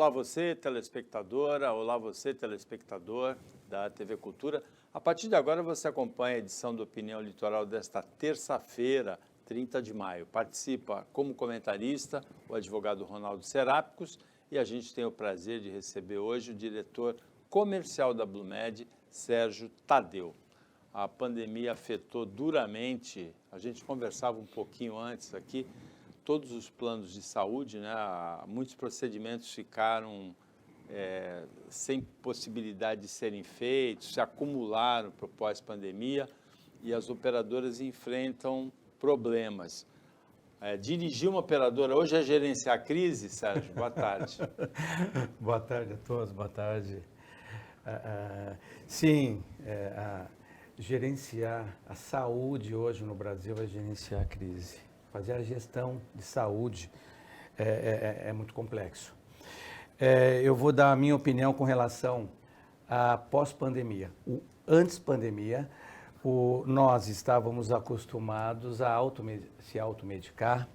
Olá você, telespectadora, olá você, telespectador da TV Cultura. A partir de agora você acompanha a edição do Opinião Litoral desta terça-feira, 30 de maio. Participa como comentarista o advogado Ronaldo Serápicos e a gente tem o prazer de receber hoje o diretor comercial da Blumed, Sérgio Tadeu. A pandemia afetou duramente, a gente conversava um pouquinho antes aqui, todos os planos de saúde, né? Muitos procedimentos ficaram sem possibilidade de serem feitos, se acumularam para o pós-pandemia e as operadoras enfrentam problemas. Dirigir uma operadora hoje é gerenciar a crise, Sérgio? Boa tarde. Boa tarde a todos, boa tarde. Sim, gerenciar a saúde hoje no Brasil é gerenciar a crise. Fazer a gestão de saúde é muito complexo. Eu vou dar a minha opinião com relação à pós-pandemia. Antes pandemia, nós estávamos acostumados a se automedicar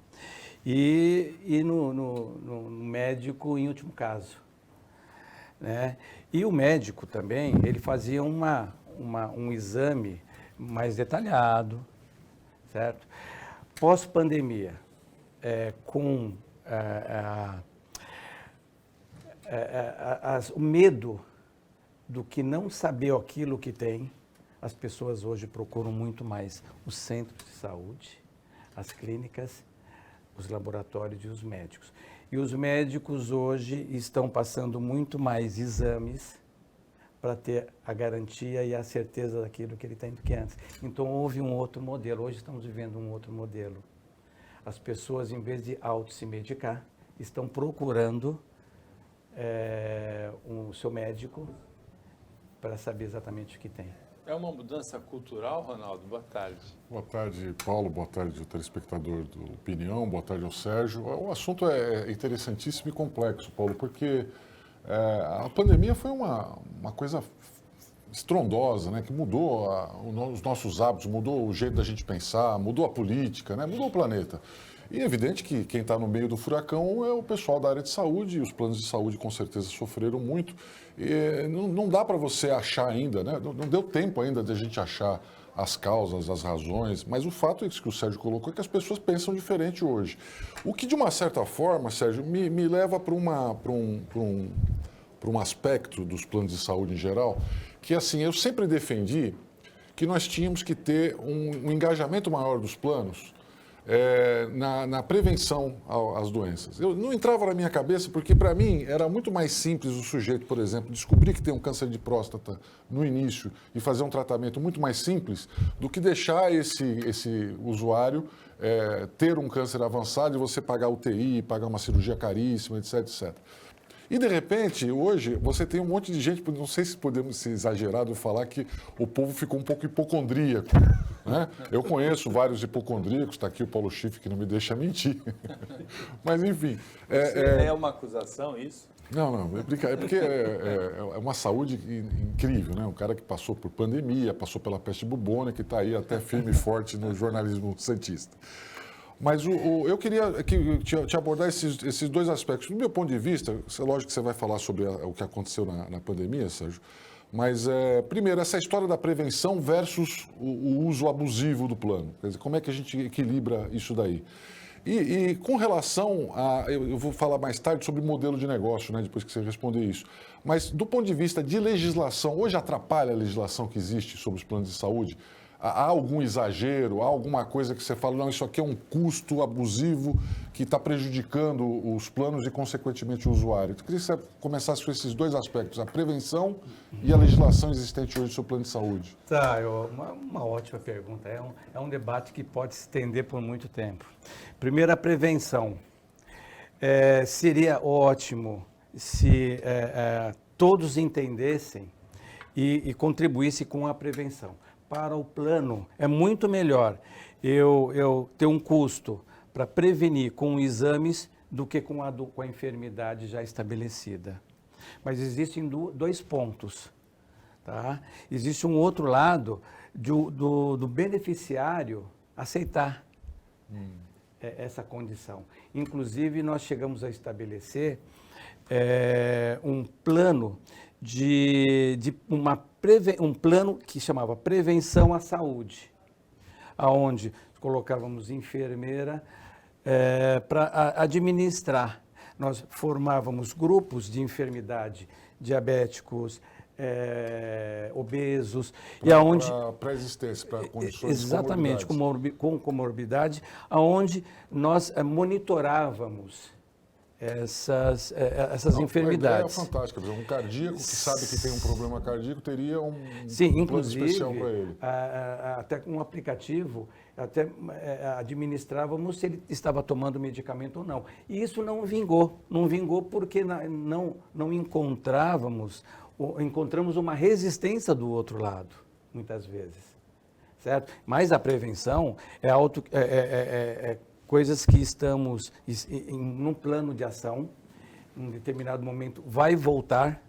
e no médico em último caso, né? E o médico também, ele fazia um exame mais detalhado, certo? Pós-pandemia, com o medo do que não saber aquilo que tem, as pessoas hoje procuram muito mais os centros de saúde, as clínicas, os laboratórios e os médicos. E os médicos hoje estão passando muito mais exames para ter a garantia e a certeza daquilo que ele tem do que antes. Então, houve um outro modelo. Hoje estamos vivendo um outro modelo. As pessoas, em vez de se medicar, estão procurando o seu médico para saber exatamente o que tem. É uma mudança cultural, Ronaldo? Boa tarde. Boa tarde, Paulo. Boa tarde, o telespectador do Opinião. Boa tarde ao Sérgio. O assunto é interessantíssimo e complexo, Paulo, porque a pandemia foi uma coisa estrondosa, né, que mudou os nossos hábitos, mudou o jeito da gente pensar, mudou a política, né, mudou o planeta. E é evidente que quem está no meio do furacão é o pessoal da área de saúde, e os planos de saúde com certeza sofreram muito. E não dá para você achar ainda, né, não deu tempo ainda de a gente achar as causas, as razões, mas o fato é isso que o Sérgio colocou, é que as pessoas pensam diferente hoje. O que, de uma certa forma, Sérgio, me leva para um aspecto dos planos de saúde em geral, que assim, eu sempre defendi que nós tínhamos que ter um engajamento maior dos planos na prevenção às doenças. Eu não entrava na minha cabeça porque, para mim, era muito mais simples o sujeito, por exemplo, descobrir que tem um câncer de próstata no início e fazer um tratamento muito mais simples do que deixar esse usuário ter um câncer avançado e você pagar UTI, pagar uma cirurgia caríssima, etc, etc. E, de repente, hoje, você tem um monte de gente, não sei se podemos ser exagerados e falar que o povo ficou um pouco hipocondríaco, né? Eu conheço vários hipocondríacos, está aqui o Paulo Schiff, que não me deixa mentir. Mas, enfim... É uma acusação isso? Não, é porque é uma saúde incrível, né? Um cara que passou por pandemia, passou pela peste bubônica, que está aí até firme e forte no jornalismo santista. Mas eu queria te abordar esses dois aspectos. Do meu ponto de vista, é lógico que você vai falar sobre o que aconteceu na pandemia, Sérgio, mas, primeiro, essa história da prevenção versus o uso abusivo do plano. Quer dizer, como é que a gente equilibra isso daí? E com relação eu vou falar mais tarde sobre modelo de negócio, né, depois que você responder isso. Mas, do ponto de vista de legislação, hoje atrapalha a legislação que existe sobre os planos de saúde? Há algum exagero, há alguma coisa que você fala, não, isso aqui é um custo abusivo que está prejudicando os planos e, consequentemente, o usuário? Eu queria que você começasse com esses dois aspectos, a prevenção e a legislação existente hoje sobre o plano de saúde. Tá, uma ótima pergunta. É um debate que pode se estender por muito tempo. Primeiro, a prevenção. Seria ótimo se todos entendessem e contribuíssem com a prevenção. Para o plano, é muito melhor eu ter um custo para prevenir com exames do que com a enfermidade já estabelecida. Mas existem dois pontos. Tá? Existe um outro lado do beneficiário aceitar essa condição. Inclusive, nós chegamos a estabelecer um plano um plano que chamava Prevenção à Saúde, aonde colocávamos enfermeira para administrar. Nós formávamos grupos de enfermidade, diabéticos, obesos, e aonde para pré-existência, para condições exatamente, com comorbidade, aonde nós monitorávamos essas enfermidades. A ideia é fantástica. Um cardíaco que sabe que tem um problema cardíaco teria um Sim, plano especial para ele. Até um aplicativo, até administrávamos se ele estava tomando medicamento ou não. E isso não vingou. Não vingou porque não encontramos uma resistência do outro lado, muitas vezes. Certo? Mas a prevenção é coisas que estamos num plano de ação, em um determinado momento vai voltar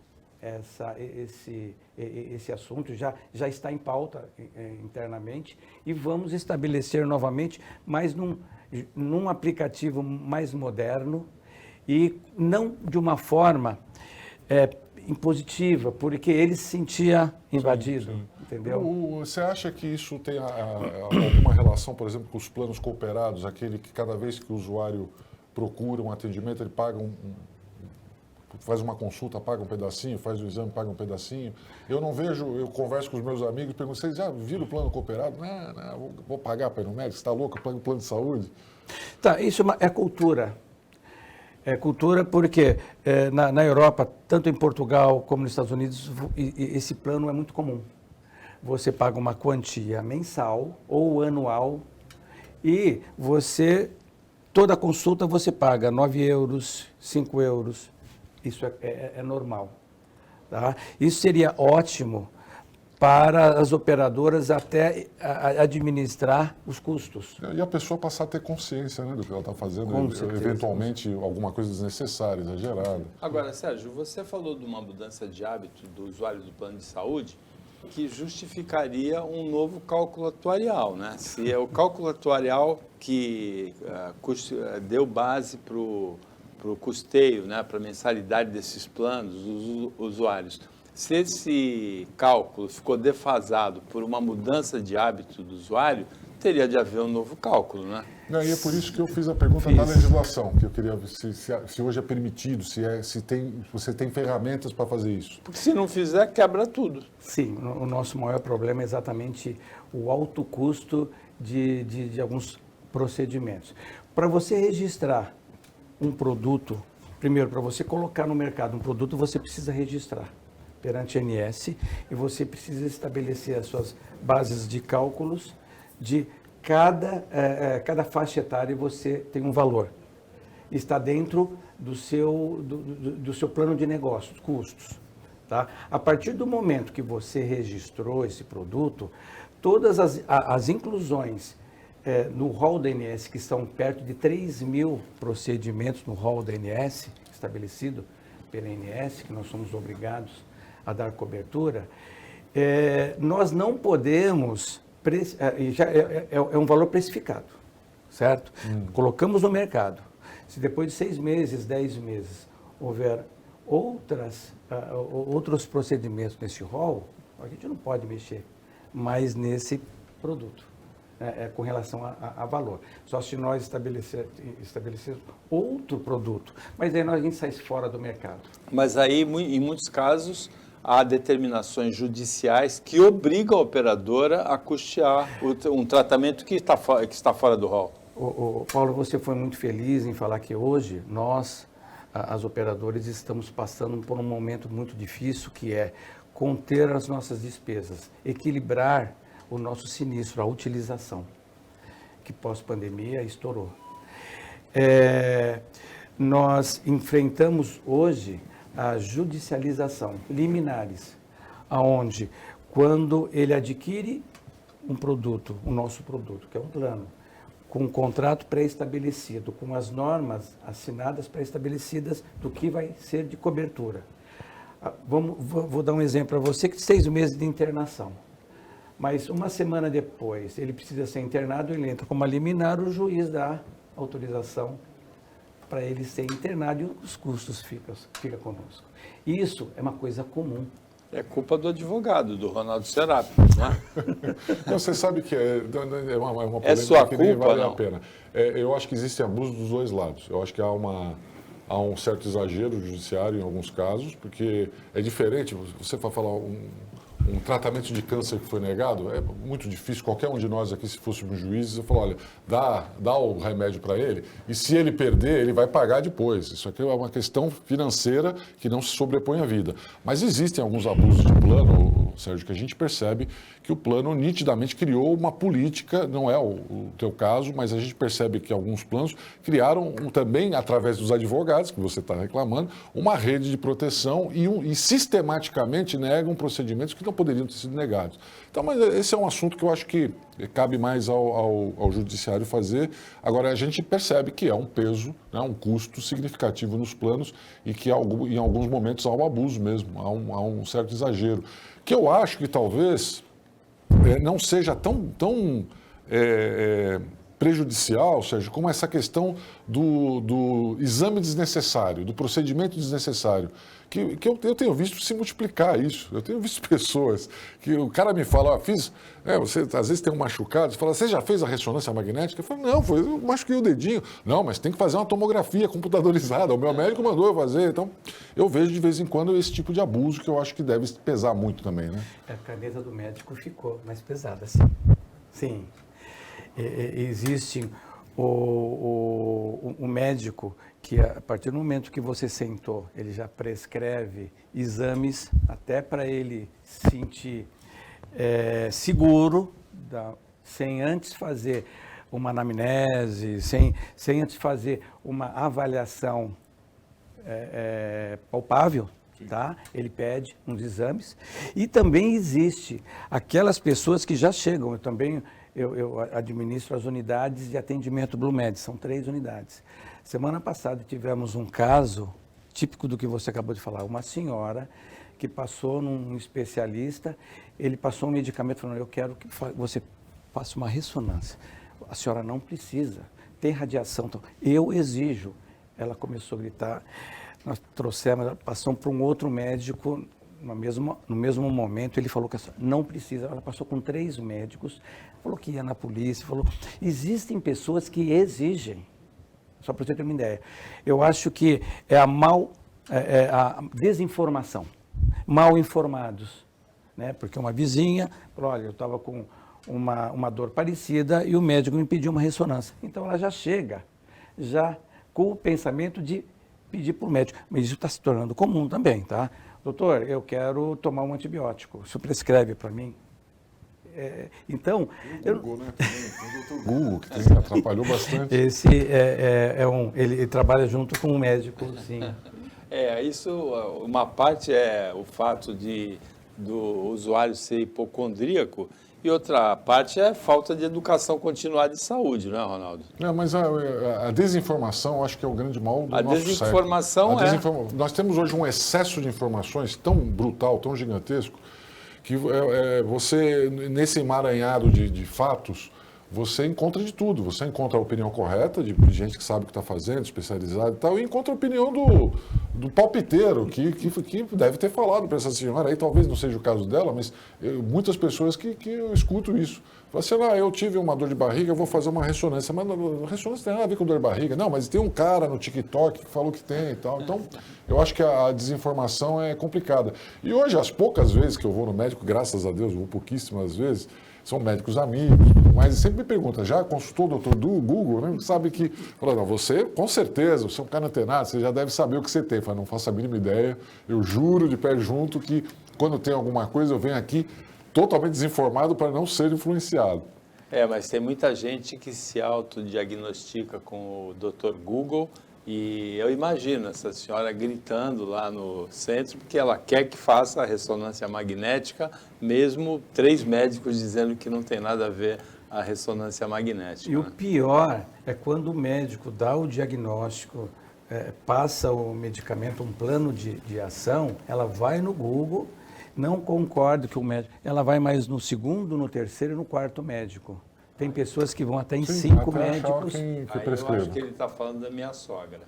esse assunto, já está em pauta internamente, e vamos estabelecer novamente, mas num aplicativo mais moderno e não de uma forma impositiva, porque ele se sentia invadido, sim. entendeu? Você acha que isso tem alguma relação, por exemplo, com os planos cooperados, aquele que cada vez que o usuário procura um atendimento, ele paga faz uma consulta, paga um pedacinho, faz o exame, paga um pedacinho? Eu não vejo, eu converso com os meus amigos, pergunto, vocês já viram o plano cooperado? Não, vou pagar para ir no médico, você está louco, eu pago o plano de saúde? Tá, isso é cultura. É cultura porque na Europa, tanto em Portugal como nos Estados Unidos, esse plano é muito comum. Você paga uma quantia mensal ou anual e toda consulta você paga 9 euros, 5 euros. Isso é normal. Tá? Isso seria ótimo para as operadoras até administrar os custos. E a pessoa passar a ter consciência, né, do que ela está fazendo, Com certeza, eventualmente alguma coisa desnecessária, exagerada. Agora, Sérgio, você falou de uma mudança de hábito do usuário do plano de saúde que justificaria um novo cálculo atuarial, né? Se é o cálculo atuarial que deu base para o custeio, né, para a mensalidade desses planos, dos usuários. Se esse cálculo ficou defasado por uma mudança de hábito do usuário, teria de haver um novo cálculo, né? E é por isso que eu fiz a pergunta da legislação, que eu queria ver se hoje é permitido, você tem ferramentas para fazer isso. Porque se não fizer, quebra tudo. Sim, o nosso maior problema é exatamente o alto custo de alguns procedimentos. Para você registrar um produto, primeiro, para você colocar no mercado um produto, você precisa registrar perante a ANS e você precisa estabelecer as suas bases de cálculos de cada faixa etária. Você tem um valor, está dentro do seu plano de negócios, custos. Tá? A partir do momento que você registrou esse produto, todas as inclusões no rol da ANS, que são perto de 3.000 procedimentos no rol da ANS, estabelecido pela ANS, que nós somos obrigados a dar cobertura, nós não podemos, já é um valor precificado, certo? Colocamos no mercado. Se depois de 6 meses, 10 meses, houver outros procedimentos nesse rol, a gente não pode mexer mais nesse produto, com relação a valor. Só se nós estabelecermos outro produto, mas aí a gente sai fora do mercado. Mas aí, em muitos casos, há determinações judiciais que obrigam a operadora a custear um tratamento que está fora do rol. Paulo, você foi muito feliz em falar que hoje nós, as operadoras, estamos passando por um momento muito difícil, que é conter as nossas despesas, equilibrar o nosso sinistro, a utilização, que pós-pandemia estourou. Nós enfrentamos hoje a judicialização, liminares, aonde quando ele adquire um produto, o nosso produto, que é um plano, com um contrato pré-estabelecido, com as normas assinadas pré-estabelecidas do que vai ser de cobertura. Vou dar um exemplo para você, que 6 meses de internação. Mas uma semana depois, ele precisa ser internado, ele entra como liminar, o juiz dá autorização para ele ser internado e os custos ficam conosco. Isso é uma coisa comum. É culpa do advogado, do Ronaldo Serapis, não é? Não, você sabe que é uma polêmica É sua que nem culpa, vale não? a pena. Eu acho que existe abuso dos dois lados. Eu acho que há um certo exagero judiciário em alguns casos, porque é diferente, você vai falar um tratamento de câncer que foi negado, é muito difícil, qualquer um de nós aqui, se fôssemos juízes, eu falo, olha, dá o remédio para ele, e se ele perder, ele vai pagar depois. Isso aqui é uma questão financeira que não se sobrepõe à vida. Mas existem alguns abusos de plano, Sérgio, que a gente percebe que o plano nitidamente criou uma política, não é o teu caso, mas a gente percebe que alguns planos criaram também, através dos advogados, que você está reclamando, uma rede de proteção e sistematicamente negam procedimentos que não poderiam ter sido negados. Então, mas esse é um assunto que eu acho que cabe mais ao judiciário fazer. Agora, a gente percebe que é um peso, né, um custo significativo nos planos e que em alguns momentos há um abuso mesmo, há um certo exagero. Que eu acho que talvez não seja tão prejudicial, ou seja, como essa questão do exame desnecessário, do procedimento desnecessário, que eu tenho visto se multiplicar isso. Eu tenho visto pessoas que o cara me fala, você às vezes tem um machucado, você fala, você já fez a ressonância magnética? Eu falo, não, eu machuquei o dedinho. Não, mas tem que fazer uma tomografia computadorizada, o meu médico mandou eu fazer. Então, eu vejo de vez em quando esse tipo de abuso que eu acho que deve pesar muito também, né? A caneta do médico ficou mais pesada, sim. Sim. Existe o médico que, a partir do momento que você sentou, ele já prescreve exames até para ele se sentir seguro, sem antes fazer uma anamnese, sem antes fazer uma avaliação palpável. Tá? Ele pede uns exames. E também existe aquelas pessoas que já chegam, eu administro as unidades de atendimento BlueMed, são 3 unidades. Semana passada tivemos um caso típico do que você acabou de falar, uma senhora que passou num especialista, ele passou um medicamento falando, eu quero que você faça uma ressonância. A senhora não precisa, tem radiação, então, eu exijo. Ela começou a gritar, nós trouxemos, passamos para um outro médico, no mesmo momento, ele falou que não precisa, ela passou com 3 médicos, falou que ia na polícia, falou, existem pessoas que exigem, só para você ter uma ideia. Eu acho que é a desinformação, mal informados, né? Porque uma vizinha falou, olha, eu estava com uma dor parecida e o médico me pediu uma ressonância. Então ela já chega, já com o pensamento de pedir para o médico, mas isso está se tornando comum também, tá? Doutor, eu quero tomar um antibiótico, o senhor prescreve para mim? Então... Tem o Google, né? Tem o Dr. Google, que atrapalhou bastante. Esse ele trabalha junto com o médico, sim. Isso, uma parte é o fato do usuário ser hipocondríaco e outra parte é falta de educação continuada de saúde, não é, Ronaldo? Não, mas a desinformação, eu acho que é o grande mal do nosso século. Desinformação Nós temos hoje um excesso de informações tão brutal, tão gigantesco, que você, nesse emaranhado de fatos, você encontra de tudo. Você encontra a opinião correta de gente que sabe o que está fazendo, especializada e tal, e encontra a opinião do palpiteiro, que deve ter falado para essa senhora, aí talvez não seja o caso dela, mas muitas pessoas que eu escuto isso. Fala assim, eu tive uma dor de barriga, eu vou fazer uma ressonância. Mas a ressonância tem nada a ver com dor de barriga. Não, mas tem um cara no TikTok que falou que tem e tal. Então, eu acho que a desinformação é complicada. E hoje, as poucas vezes que eu vou no médico, graças a Deus, vou pouquíssimas vezes, são médicos amigos, mas sempre me perguntam, já consultou o doutor do Google, né? Sabe que, fala, não, você, com certeza, você é um cara antenado, você já deve saber o que você tem. Eu falo, não faço a mínima ideia, eu juro de pé junto que quando tem alguma coisa eu venho aqui totalmente desinformado para não ser influenciado. Mas tem muita gente que se autodiagnostica com o Dr. Google e eu imagino essa senhora gritando lá no centro porque ela quer que faça a ressonância magnética, mesmo 3 médicos dizendo que não tem nada a ver a ressonância magnética. E o pior é quando o médico dá o diagnóstico, passa o medicamento, um plano de ação, ela vai no Google, não concorda que o médico, ela vai mais no 2º, no 3º e no 4º médico. Tem pessoas que vão até em Sim, 5 até achar médicos. quem Aí eu prescreva. acho que ele está falando da minha sogra.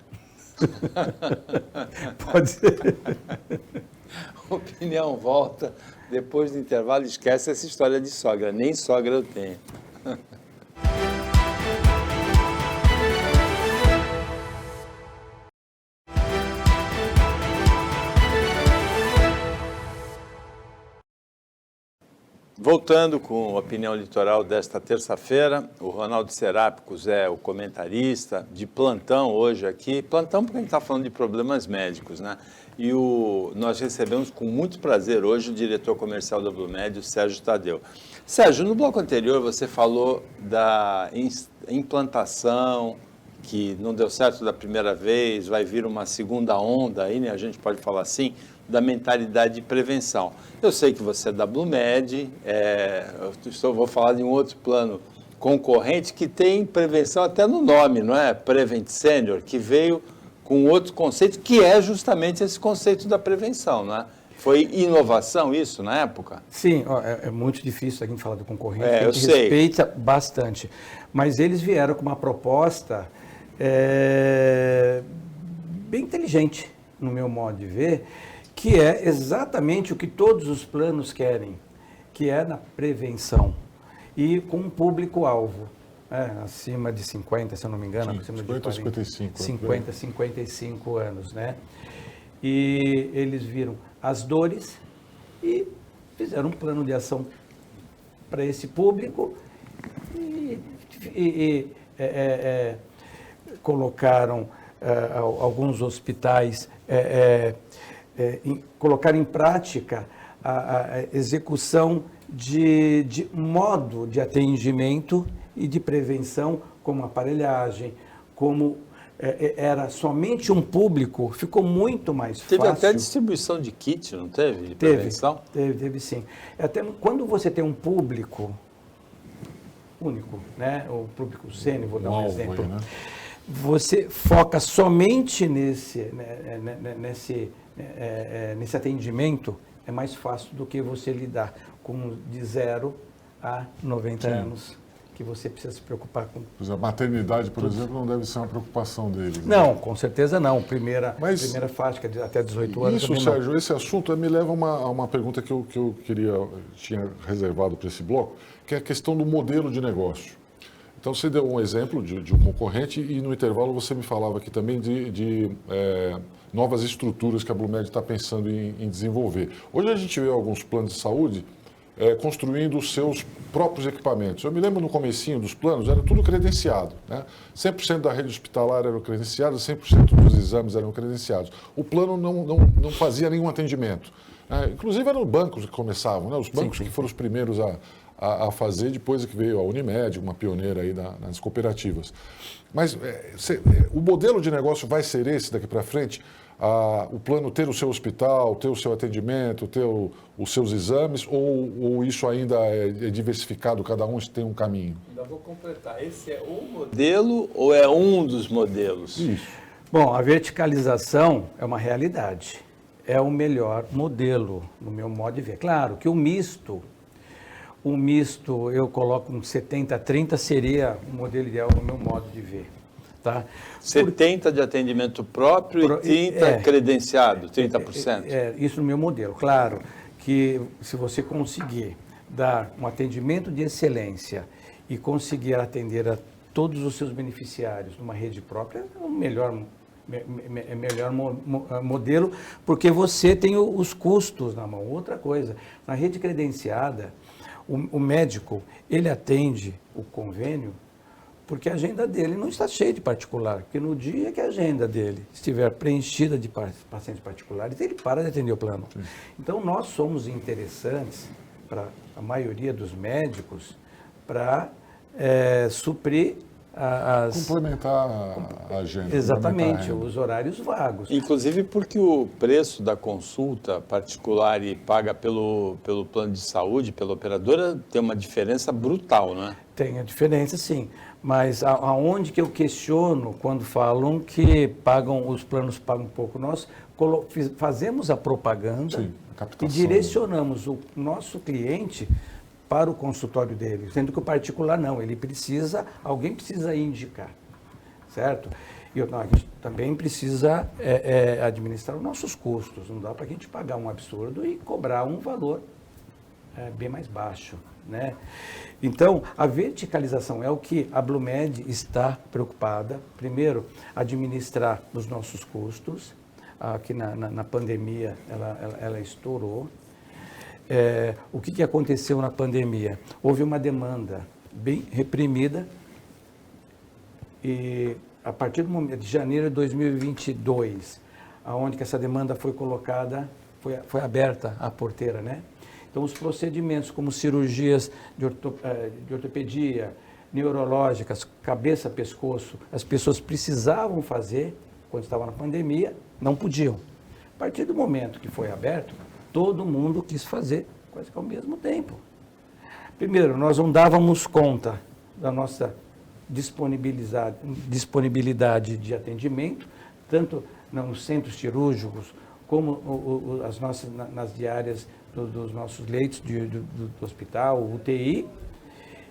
Pode ser. Opinião volta. Depois do intervalo, esquece essa história de sogra. Nem sogra eu tenho. Voltando com a opinião litoral desta terça-feira, o Ronaldo Serápicos é o comentarista de plantão hoje aqui. Plantão porque a gente está falando de problemas médicos, né? E nós recebemos com muito prazer hoje o diretor comercial da Blumed, o Sérgio Tadeu. Sérgio, no bloco anterior você falou da implantação, que não deu certo da primeira vez, vai vir uma segunda onda aí, né? A gente pode falar assim, da mentalidade de prevenção. Eu sei que você é da Blumed, vou falar de um outro plano concorrente que tem prevenção até no nome, não é? Prevent Senior, que veio com outro conceito, que é justamente esse conceito da prevenção, não é? Foi inovação isso na época? Sim, ó, é muito difícil a gente falar do concorrente, eu a gente sei. respeita bastante. Mas eles vieram com uma proposta bem inteligente, no meu modo de ver, que é exatamente o que todos os planos querem, que é na prevenção e com um público-alvo, acima de 50, se eu não me engano, Sim, acima 50 a de 40, 55. 50, 55 anos, né? E eles viram as dores e fizeram um plano de ação para esse público e colocaram alguns hospitais colocar em prática a execução de modo de atendimento e de prevenção, como aparelhagem, como era somente um público, ficou muito mais fácil. Teve até distribuição de kit, não teve? De prevenção? Teve sim. Até quando você tem um público único, né? O público sênior, vou dar um exemplo. Aí, né? Você foca somente nesse atendimento, é mais fácil do que você lidar com de 0 a 90 anos, que você precisa se preocupar com. Por exemplo, a maternidade, por exemplo, não deve ser uma preocupação deles. Né? Não, com certeza não. Primeira faixa, que é até 18 anos. Isso, Sérgio, esse assunto me leva a uma pergunta que eu tinha reservado para esse bloco, que é a questão do modelo de negócio. Então, você deu um exemplo de um concorrente e no intervalo você me falava aqui também de novas estruturas que a Blumed está pensando em desenvolver. Hoje a gente vê alguns planos de saúde construindo os seus próprios equipamentos. Eu me lembro no comecinho dos planos, era tudo credenciado. Né? 100% da rede hospitalar eram credenciados, 100% dos exames eram credenciados. O plano não fazia nenhum atendimento. Inclusive eram os bancos que começavam, né? Os bancos que foram os primeiros a fazer, depois que veio a Unimed, uma pioneira aí nas cooperativas. Mas o modelo de negócio vai ser esse daqui para frente? O plano ter o seu hospital, ter o seu atendimento, ter os seus exames, ou isso ainda é diversificado, cada um tem um caminho? Ainda vou completar. Esse é o modelo ou é um dos modelos? Isso. Bom, a verticalização é uma realidade. É o melhor modelo, no meu modo de ver. Claro que o misto eu coloco um 70-30, seria o modelo ideal no meu modo de ver. Tá? 70% de atendimento próprio e 30% credenciado, 30%? Isso no meu modelo. Claro que se você conseguir dar um atendimento de excelência e conseguir atender a todos os seus beneficiários numa rede própria, é o melhor modelo, porque você tem os custos na mão. Outra coisa, na rede credenciada, o médico, ele atende o convênio porque a agenda dele não está cheia de particular, porque no dia que a agenda dele estiver preenchida de pacientes particulares, ele para de atender o plano. Sim. Então, nós somos interessantes para a maioria dos médicos para suprir complementar a agenda. Exatamente, os horários vagos. Inclusive porque o preço da consulta particular e paga pelo plano de saúde, pela operadora, tem uma diferença brutal, não é? Tem a diferença, sim. Mas aonde que eu questiono quando falam que os planos pagam um pouco? Nós fazemos a propaganda e direcionamos o nosso cliente para o consultório dele, sendo que o particular não, alguém precisa indicar, certo? E a gente também precisa administrar os nossos custos, não dá para a gente pagar um absurdo e cobrar um valor bem mais baixo, né? Então, a verticalização é o que a Blumed está preocupada. Primeiro, administrar os nossos custos. Aqui na pandemia, ela estourou. O que aconteceu na pandemia? Houve uma demanda bem reprimida e a partir do momento de janeiro de 2022, aonde que essa demanda foi colocada, foi aberta a porteira, né? Então, os procedimentos como cirurgias de ortopedia, neurológicas, cabeça, pescoço, as pessoas precisavam fazer quando estavam na pandemia, não podiam. A partir do momento que foi aberto, todo mundo quis fazer quase que ao mesmo tempo. Primeiro, nós não dávamos conta da nossa disponibilidade de atendimento, tanto nos centros cirúrgicos, como nas diárias dos nossos leitos do hospital, UTI,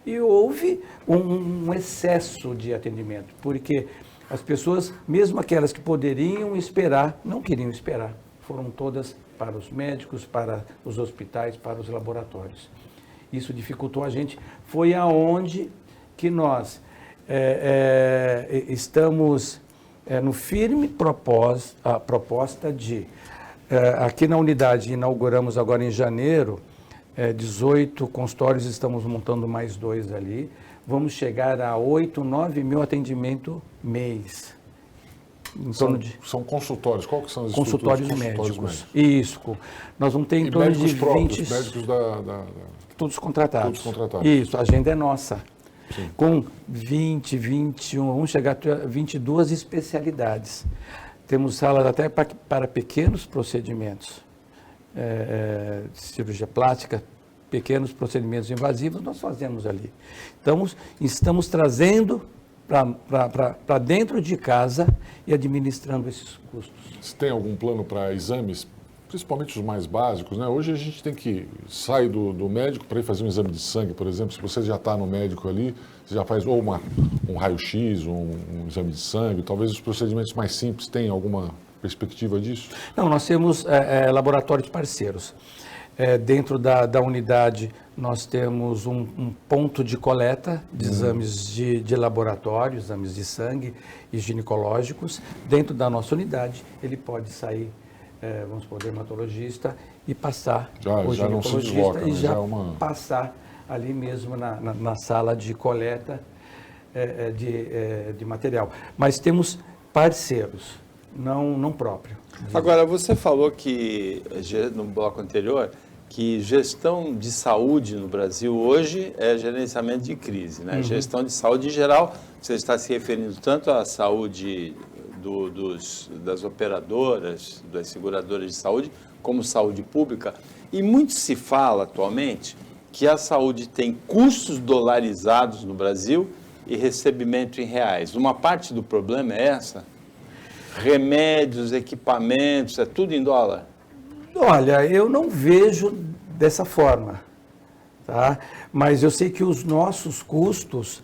e houve um excesso de atendimento, porque as pessoas, mesmo aquelas que poderiam esperar, não queriam esperar. Foram todas para os médicos, para os hospitais, para os laboratórios. Isso dificultou a gente. Foi aonde que nós estamos no firme proposta de... aqui na unidade, inauguramos agora em janeiro, 18 consultórios, estamos montando mais 2 ali. Vamos chegar a 8, 9 mil atendimentos mês. São consultórios, qual que são os consultórios médicos? Isso. Nós vamos ter em torno de 20... médicos Todos contratados. Todos contratados. Isso, a agenda é nossa. Sim. Com 20, 21, vamos chegar a 22 especialidades. Temos salas até para pequenos procedimentos, cirurgia plástica, pequenos procedimentos invasivos, nós fazemos ali. Então, estamos trazendo para dentro de casa e administrando esses custos. Você tem algum plano para exames, principalmente os mais básicos, né? Hoje a gente tem que sair do médico para ir fazer um exame de sangue, por exemplo. Se você já está no médico ali, você já faz ou um raio-x, um exame de sangue. Talvez os procedimentos mais simples tenham alguma perspectiva disso? Não, nós temos laboratórios parceiros. Dentro da unidade, nós temos um ponto de coleta de exames de laboratório, exames de sangue e ginecológicos. Dentro da nossa unidade, ele pode sair, vamos supor, dermatologista e passar o já não se ginecologista desloca, e já uma... passar ali mesmo na sala de coleta de material. Mas temos parceiros, não próprio. Agora, você falou que, no bloco anterior, que gestão de saúde no Brasil hoje é gerenciamento de crise, né? Uhum. Gestão de saúde em geral, você está se referindo tanto à saúde das operadoras, das seguradoras de saúde, como saúde pública. E muito se fala atualmente que a saúde tem custos dolarizados no Brasil e recebimento em reais. Uma parte do problema é essa? Remédios, equipamentos, é tudo em dólar? Olha, eu não vejo dessa forma, tá? Mas eu sei que os nossos custos,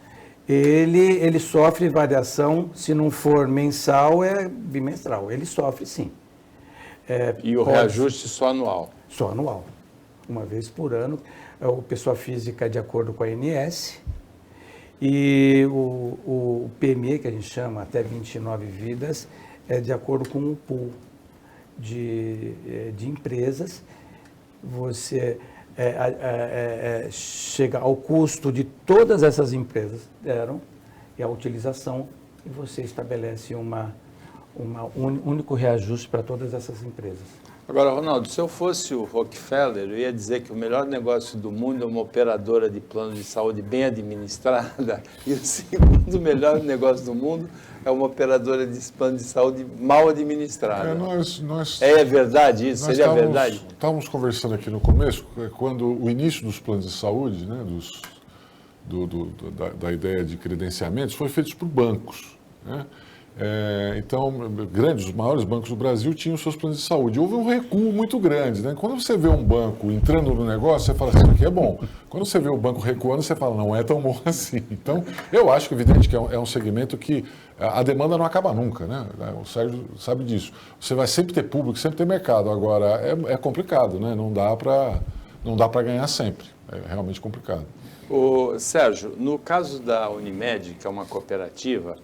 ele sofre variação, se não for mensal, é bimestral. Ele sofre, sim. E o reajuste só anual? Só anual. Uma vez por ano. O pessoa física de acordo com a ANS e o PME, que a gente chama até 29 vidas, é de acordo com o pool de empresas. Você chega ao custo de todas essas empresas deram e a utilização, e você estabelece um único reajuste para todas essas empresas. Agora, Ronaldo, se eu fosse o Rockefeller, eu ia dizer que o melhor negócio do mundo é uma operadora de plano de saúde bem administrada e o segundo melhor negócio do mundo é uma operadora de plano de saúde mal administrada. É verdade isso? Seria verdade? Estávamos conversando aqui no começo, quando o início dos planos de saúde, né, da ideia de credenciamentos, foi feito por bancos, né? Então, os maiores bancos do Brasil tinham seus planos de saúde. Houve um recuo muito grande, né? Quando você vê um banco entrando no negócio, você fala assim, isso aqui é bom. Quando você vê o banco recuando, você fala, não é tão bom assim. Então, eu acho que, evidente, que é um segmento que a demanda não acaba nunca, né? O Sérgio sabe disso. Você vai sempre ter público, sempre ter mercado. Agora, é complicado, né? Não dá para ganhar sempre. É realmente complicado. Sérgio, no caso da Unimed, que é uma cooperativa,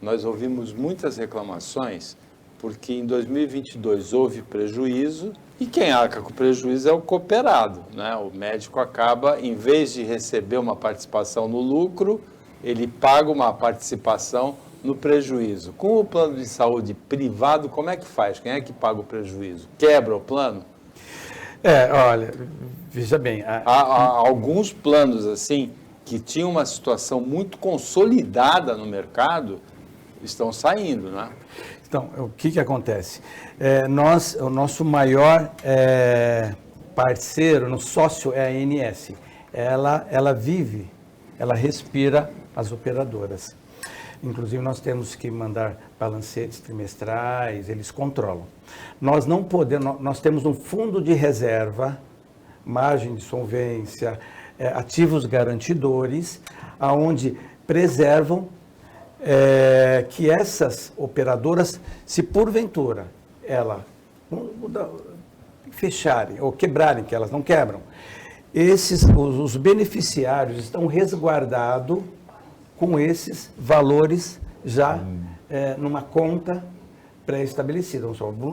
nós ouvimos muitas reclamações porque em 2022 houve prejuízo e quem arca com o prejuízo é o cooperado, né? O médico acaba, em vez de receber uma participação no lucro, ele paga uma participação no prejuízo. Com o plano de saúde privado, como é que faz? Quem é que paga o prejuízo? Quebra o plano? Olha, veja bem... Há alguns planos, assim, que tinham uma situação muito consolidada no mercado, estão saindo, né? Então, o que acontece? O nosso maior parceiro, no sócio, é a ANS. Ela vive, ela respira as operadoras. Inclusive, nós temos que mandar balancetes trimestrais, eles controlam. Nós não podemos, nós temos um fundo de reserva, margem de solvência, ativos garantidores, aonde preservam que essas operadoras, se porventura fecharem ou quebrarem, que elas não quebram, os beneficiários estão resguardados com esses valores já numa conta pré-estabelecida.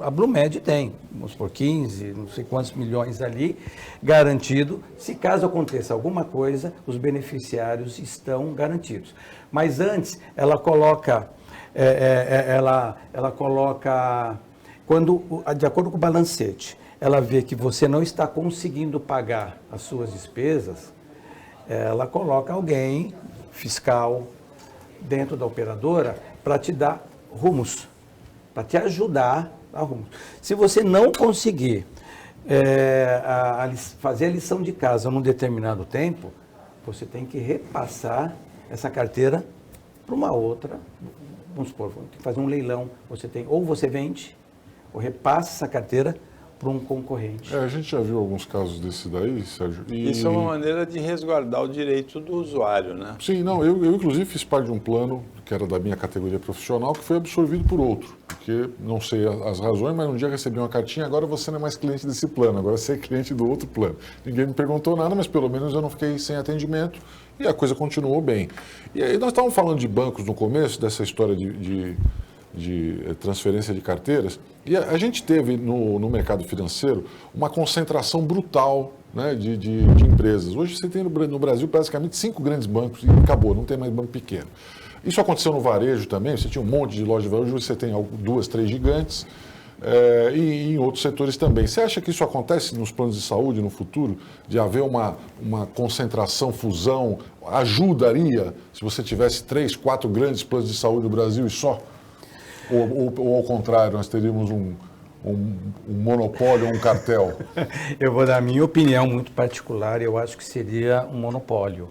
A Blumed tem, vamos por 15, não sei quantos milhões ali, garantido. Se caso aconteça alguma coisa, os beneficiários estão garantidos. Mas antes, ela coloca, de acordo com o balancete, ela vê que você não está conseguindo pagar as suas despesas, ela coloca alguém, fiscal, dentro da operadora, para te dar rumos, para te ajudar a dar rumos. Se você não conseguir fazer a lição de casa num determinado tempo, você tem que repassar essa carteira para uma outra, vamos supor, tem que fazer um leilão, ou você vende, ou repassa essa carteira para um concorrente. A gente já viu alguns casos desse daí, Sérgio. Isso é uma maneira de resguardar o direito do usuário, né? Sim, não, eu inclusive fiz parte de um plano que era da minha categoria profissional, que foi absorvido por outro, porque não sei as razões, mas um dia recebi uma cartinha, agora você não é mais cliente desse plano, agora você é cliente do outro plano. Ninguém me perguntou nada, mas pelo menos eu não fiquei sem atendimento e a coisa continuou bem. E aí nós estávamos falando de bancos no começo, dessa história de transferência de carteiras, e a gente teve no mercado financeiro uma concentração brutal, né, de empresas. Hoje você tem no Brasil basicamente 5 grandes bancos e acabou, não tem mais banco pequeno. Isso aconteceu no varejo também, você tinha um monte de lojas de varejo, hoje você tem 2, 3 gigantes, e em outros setores também. Você acha que isso acontece nos planos de saúde no futuro, de haver uma concentração, fusão, ajudaria se você tivesse 3, 4 grandes planos de saúde no Brasil e só? Ou ao contrário, nós teríamos um monopólio, um cartel? Eu vou dar a minha opinião muito particular, eu acho que seria um monopólio.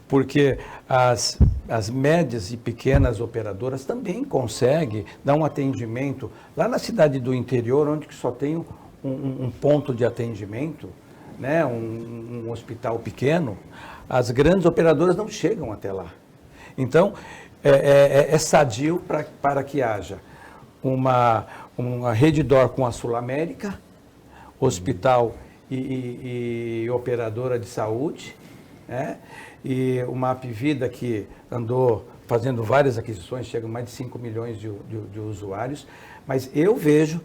Porque as médias e pequenas operadoras também conseguem dar um atendimento. Lá na cidade do interior, onde só tem um ponto de atendimento, né, um hospital pequeno, as grandes operadoras não chegam até lá. Então, é sadio para que haja uma Redditor com a Sul América, hospital e operadora de saúde, né? E uma Apvida que andou fazendo várias aquisições, chega a mais de 5 milhões de usuários, mas eu vejo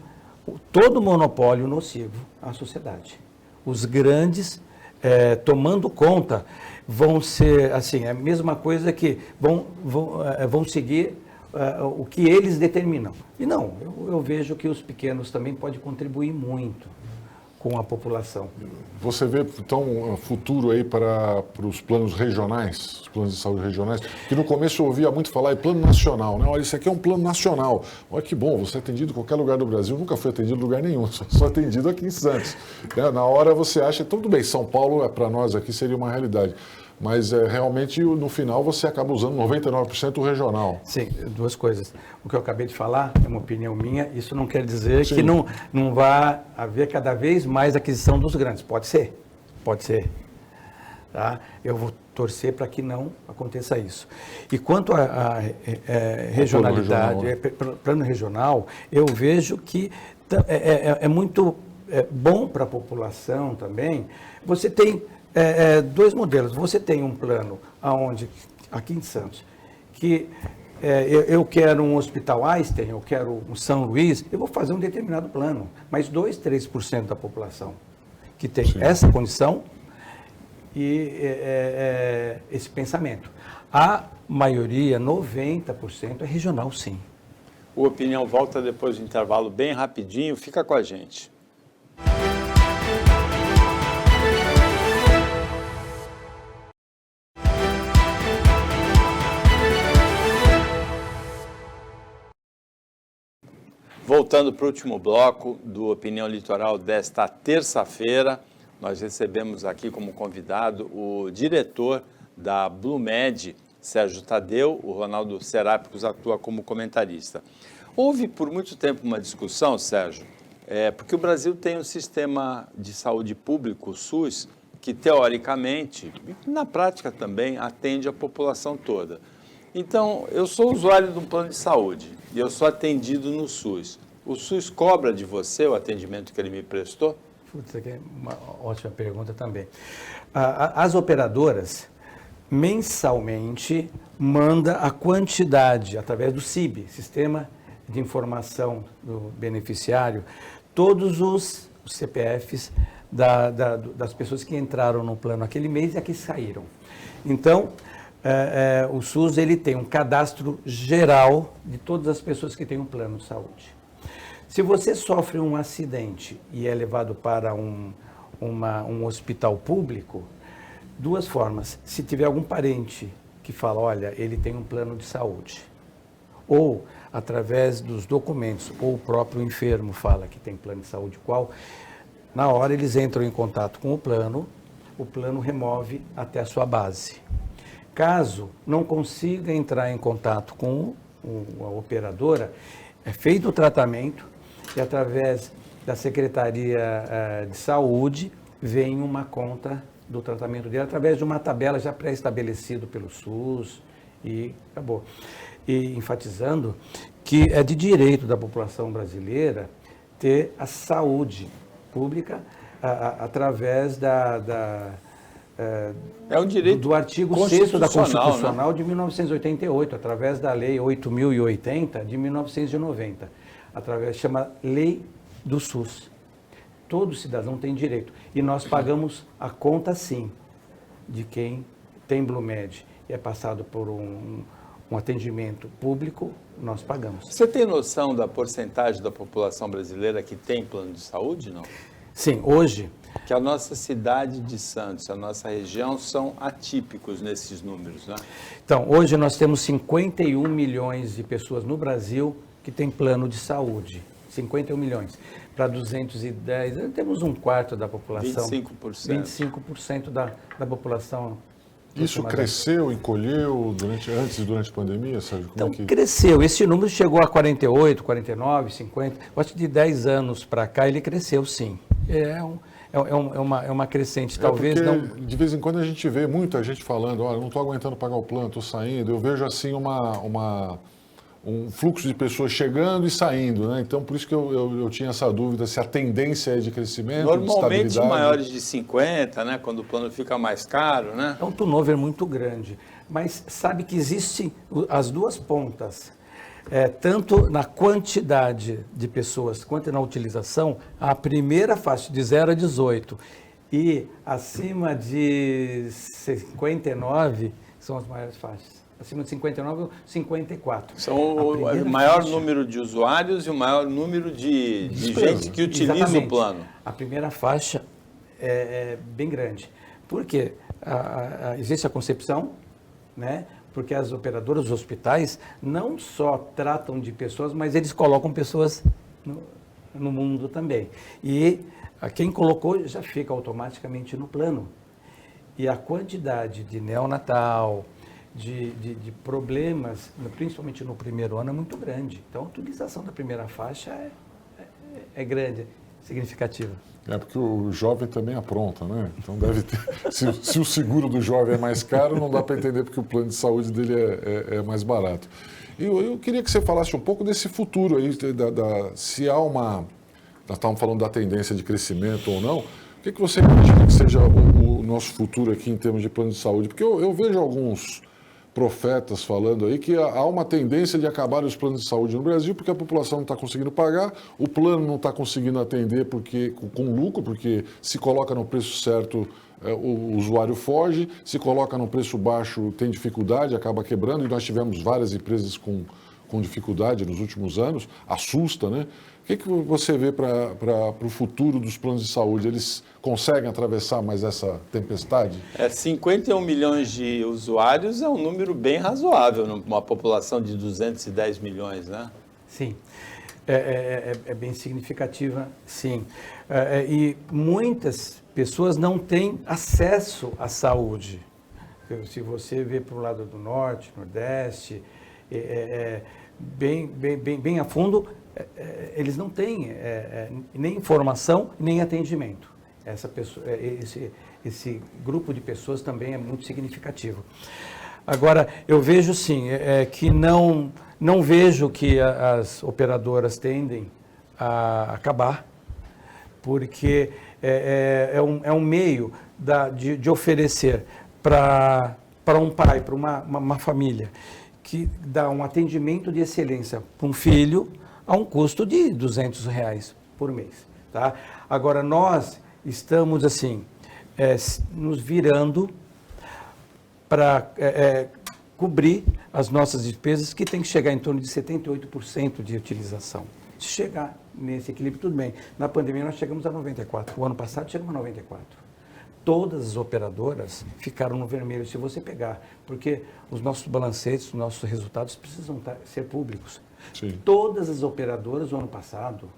todo monopólio nocivo à sociedade. Os grandes, tomando conta, vão ser, assim, a mesma coisa que vão seguir o que eles determinam. E não, eu vejo que os pequenos também podem contribuir muito com a população. Você vê, então, um futuro aí para os planos regionais, os planos de saúde regionais, que no começo eu ouvia muito falar em plano nacional, né? Olha, isso aqui é um plano nacional. Olha que bom, você é atendido em qualquer lugar do Brasil. Eu nunca fui atendido em lugar nenhum, só atendido aqui em Santos. Na hora você acha, tudo bem, São Paulo, para nós aqui, seria uma realidade. Mas realmente no final você acaba usando 99% o regional. Sim, duas coisas. O que eu acabei de falar é uma opinião minha, isso não quer dizer Sim. que não vai haver cada vez mais aquisição dos grandes. Pode ser, pode ser. Tá? Eu vou torcer para que não aconteça isso. E quanto à regionalidade, plano regional, eu vejo que é muito bom para a população também. Você tem dois modelos. Você tem um plano onde, aqui em Santos, que eu quero um hospital Einstein, eu quero um São Luís, eu vou fazer um determinado plano, mas 2, 3% da população que tem Sim. essa condição e esse pensamento. A maioria, 90%, é regional, sim. O Opinião volta depois do intervalo bem rapidinho, fica com a gente. Voltando para o último bloco do Opinião Litoral desta terça-feira, nós recebemos aqui como convidado o diretor da Blumed, Sérgio Tadeu. O Ronaldo Serápicos atua como comentarista. Houve por muito tempo uma discussão, Sérgio, porque o Brasil tem um sistema de saúde público, o SUS, que teoricamente, e na prática também, atende a população toda. Então, eu sou usuário de um plano de saúde e eu sou atendido no SUS. O SUS cobra de você o atendimento que ele me prestou? Isso aqui é uma ótima pergunta também. As operadoras, mensalmente, mandam a quantidade, através do SIB, Sistema de Informação do Beneficiário, todos os CPFs das pessoas que entraram no plano aquele mês e a que saíram. Então, o SUS ele tem um cadastro geral de todas as pessoas que têm um plano de saúde. Se você sofre um acidente e é levado para um hospital público, duas formas. Se tiver algum parente que fala, olha, ele tem um plano de saúde, ou através dos documentos, ou o próprio enfermo fala que tem plano de saúde qual, na hora eles entram em contato com o plano remove até a sua base. Caso não consiga entrar em contato com a operadora, é feito o tratamento e através da Secretaria de Saúde vem uma conta do tratamento dele, através de uma tabela já pré-estabelecida pelo SUS e acabou. E enfatizando que é de direito da população brasileira ter a saúde pública através é um direito do artigo 6º da Constitucional, né? de 1988, através da Lei 8.080 de 1990, chama Lei do SUS. Todo cidadão tem direito. E nós pagamos a conta, sim, de quem tem Blumed e é passado por um atendimento público, nós pagamos. Você tem noção da porcentagem da população brasileira que tem plano de saúde, não? Sim, hoje... Que a nossa cidade de Santos, a nossa região, são atípicos nesses números, né? Então, hoje nós temos 51 milhões de pessoas no Brasil que têm plano de saúde. 51 milhões. Para 210, temos um quarto da população. 25%. 25% da população. Isso cresceu, encolheu antes e durante a pandemia, Sérgio? Então, cresceu. Esse número chegou a 48, 49, 50. Eu acho que de 10 anos para cá ele cresceu, sim. É uma crescente, talvez não... De vez em quando a gente vê muita gente falando, olha, não estou aguentando pagar o plano, estou saindo. Eu vejo assim um fluxo de pessoas chegando e saindo, né? Então, por isso que eu tinha essa dúvida se a tendência é de crescimento, de normalmente estabilidade. Maiores de 50, né? Quando o plano fica mais caro, né? É um turnover muito grande, mas sabe que existem as duas pontas, tanto na quantidade de pessoas quanto na utilização. A primeira faixa de 0 a 18 e acima de 59 são as maiores faixas. Acima de 59 ou 54. São o maior número de usuários e o maior número de gente que utiliza Exatamente. O plano. A primeira faixa é bem grande. Por quê? Existe a concepção, né? Porque as operadoras, os hospitais, não só tratam de pessoas, mas eles colocam pessoas no mundo também. E quem colocou já fica automaticamente no plano. E a quantidade de neonatal, de problemas, principalmente no primeiro ano, é muito grande. Então, a utilização da primeira faixa é grande, significativa. É porque o jovem também apronta, né? Então deve ter. Se o seguro do jovem é mais caro, não dá para entender porque o plano de saúde dele é mais barato. E eu queria que você falasse um pouco desse futuro aí, se há uma. Nós estávamos falando da tendência de crescimento ou não. O que você imagina que seja o nosso futuro aqui em termos de plano de saúde? Porque eu vejo alguns profetas falando aí que há uma tendência de acabar os planos de saúde no Brasil porque a população não está conseguindo pagar, o plano não está conseguindo atender com lucro, porque se coloca no preço certo, o usuário foge, se coloca no preço baixo tem dificuldade, acaba quebrando, e nós tivemos várias empresas com dificuldade nos últimos anos, assusta, né? O que você vê para o futuro dos planos de saúde? Eles conseguem atravessar mais essa tempestade? 51 milhões de usuários é um número bem razoável numa população de 210 milhões, né? Sim, é bem significativa, sim. E muitas pessoas não têm acesso à saúde. Se você vê para o lado do norte, nordeste, bem a fundo, eles não têm nem informação, nem atendimento. Esse grupo de pessoas também é muito significativo. Agora, eu vejo sim, que não vejo que as operadoras tendem a acabar, porque é um meio de oferecer para um pai, para uma família, que dá um atendimento de excelência para um filho a um custo de R$200 por mês. Tá? Agora, nós estamos assim, nos virando para cobrir as nossas despesas, que tem que chegar em torno de 78% de utilização. Se chegar nesse equilíbrio, tudo bem. Na pandemia, nós chegamos a 94%. O ano passado, chegamos a 94%. Todas as operadoras ficaram no vermelho, se você pegar, porque os nossos balancetes, os nossos resultados precisam ser públicos. Sim. Todas as operadoras, no ano passado,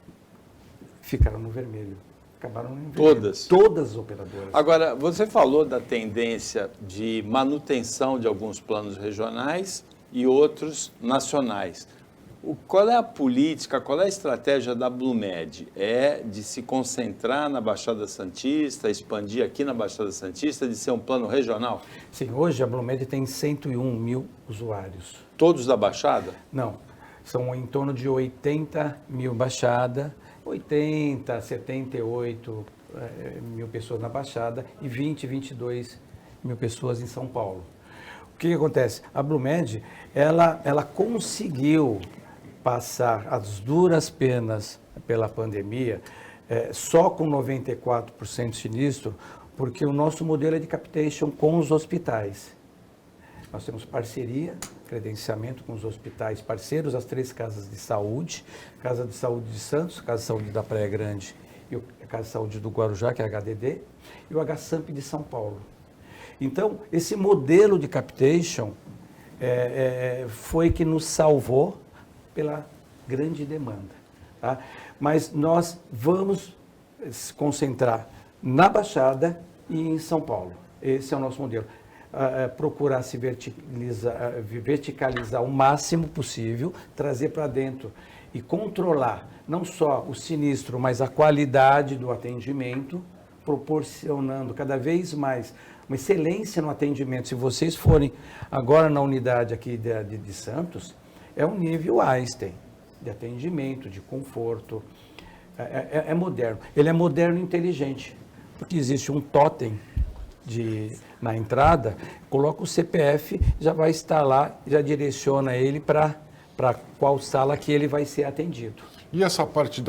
ficaram no vermelho. Acabaram no vermelho. Todas? Todas as operadoras. Agora, você falou da tendência de manutenção de alguns planos regionais e outros nacionais. Qual é a política, qual é a estratégia da Blumed? É de se concentrar na Baixada Santista, expandir aqui na Baixada Santista, de ser um plano regional? Sim, hoje a Blumed tem 101 mil usuários. Todos da Baixada? Não, são em torno de 80 mil Baixada, 80, 78 mil pessoas na Baixada e 22 mil pessoas em São Paulo. O que acontece? A Blumed, ela conseguiu passar as duras penas pela pandemia só com 94% de sinistro, porque o nosso modelo é de capitation com os hospitais. Nós temos parceria, credenciamento com os hospitais parceiros, as 3 casas de saúde, Casa de Saúde de Santos, Casa de Saúde da Praia Grande e a Casa de Saúde do Guarujá, que é a HDD, e o HSAMP de São Paulo. Então, esse modelo de capitation foi que nos salvou pela grande demanda. Tá? Mas nós vamos se concentrar na Baixada e em São Paulo. Esse é o nosso modelo. Procurar se verticalizar o máximo possível, trazer para dentro e controlar não só o sinistro, mas a qualidade do atendimento, proporcionando cada vez mais uma excelência no atendimento. Se vocês forem agora na unidade aqui de Santos, é um nível Einstein de atendimento, de conforto. É moderno. Ele é moderno e inteligente, porque existe um totem na entrada, coloca o CPF, já vai estar lá, já direciona ele para qual sala que ele vai ser atendido. E essa parte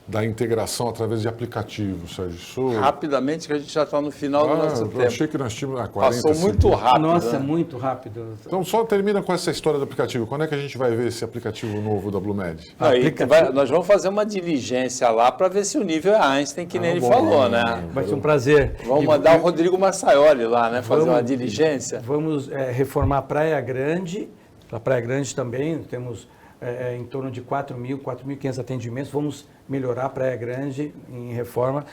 da integração através de aplicativo, Sérgio? Rapidamente, que a gente já está no final do nosso tempo. Eu achei que nós tínhamos 40 Passou muito rápido. Nossa, né? muito rápido. Então, só termina com essa história do aplicativo. Quando é que a gente vai ver esse aplicativo novo da Blumed? Nós vamos fazer uma diligência lá para ver se o nível é Einstein, que nem ele falou, né? Vai ser um prazer. Vamos mandar o Rodrigo Massaioli lá, né? Fazer uma diligência. Vamos reformar a Praia Grande. A Praia Grande também, temos em torno de 4.500 atendimentos. Vamos melhorar a Praia Grande em reforma.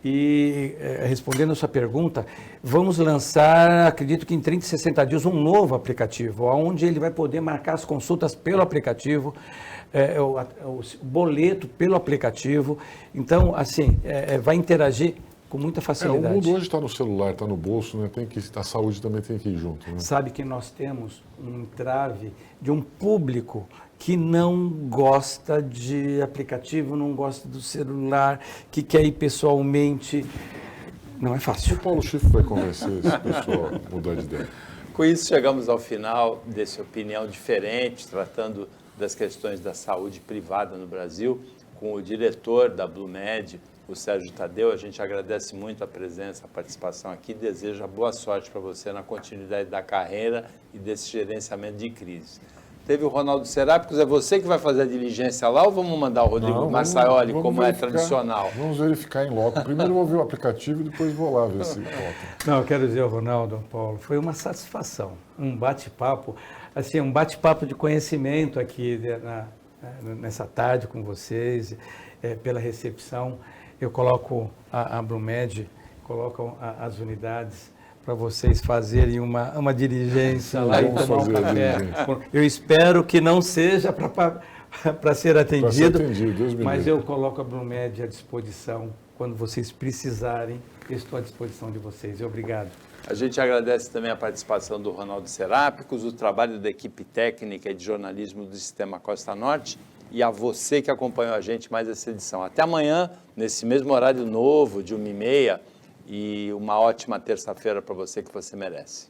E, respondendo a sua pergunta, vamos lançar, acredito que em 30, 60 dias, um novo aplicativo, onde ele vai poder marcar as consultas pelo aplicativo, o boleto pelo aplicativo. Então, assim, vai interagir com muita facilidade. O mundo hoje está no celular, está no bolso, né? A saúde também tem que ir junto. Né? Sabe que nós temos um entrave de um público que não gosta de aplicativo, não gosta do celular, que quer ir pessoalmente. Não é fácil. O Paulo Schiff vai convencer esse pessoal a mudar de ideia. Com isso, chegamos ao final desse Opinião Diferente, tratando das questões da saúde privada no Brasil, com o diretor da Blumed, o Sérgio Tadeu. A gente agradece muito a presença, a participação aqui, deseja boa sorte para você na continuidade da carreira e desse gerenciamento de crise. Teve o Ronaldo Serápicos, é você que vai fazer a diligência lá ou vamos mandar o Rodrigo Massaioli, como é tradicional? Vamos verificar em loco. Primeiro vou ver o aplicativo e depois vou lá ver se volta. Não, eu quero dizer ao Ronaldo, Paulo, foi uma satisfação, um bate-papo, assim, um bate-papo de conhecimento aqui nessa tarde com vocês, pela recepção. Eu coloco a Blumed, coloco as unidades para vocês fazerem uma diligência lá e tomar um café. Eu espero que não seja para ser atendido, Deus me mas livre. eu coloco a Blumed à disposição. Quando vocês precisarem, eu estou à disposição de vocês. Obrigado. A gente agradece também a participação do Ronaldo Serápicos, o trabalho da equipe técnica e de jornalismo do Sistema Costa Norte e a você que acompanhou a gente mais essa edição. Até amanhã, nesse mesmo horário novo, de 1h30, e uma ótima terça-feira para você que você merece.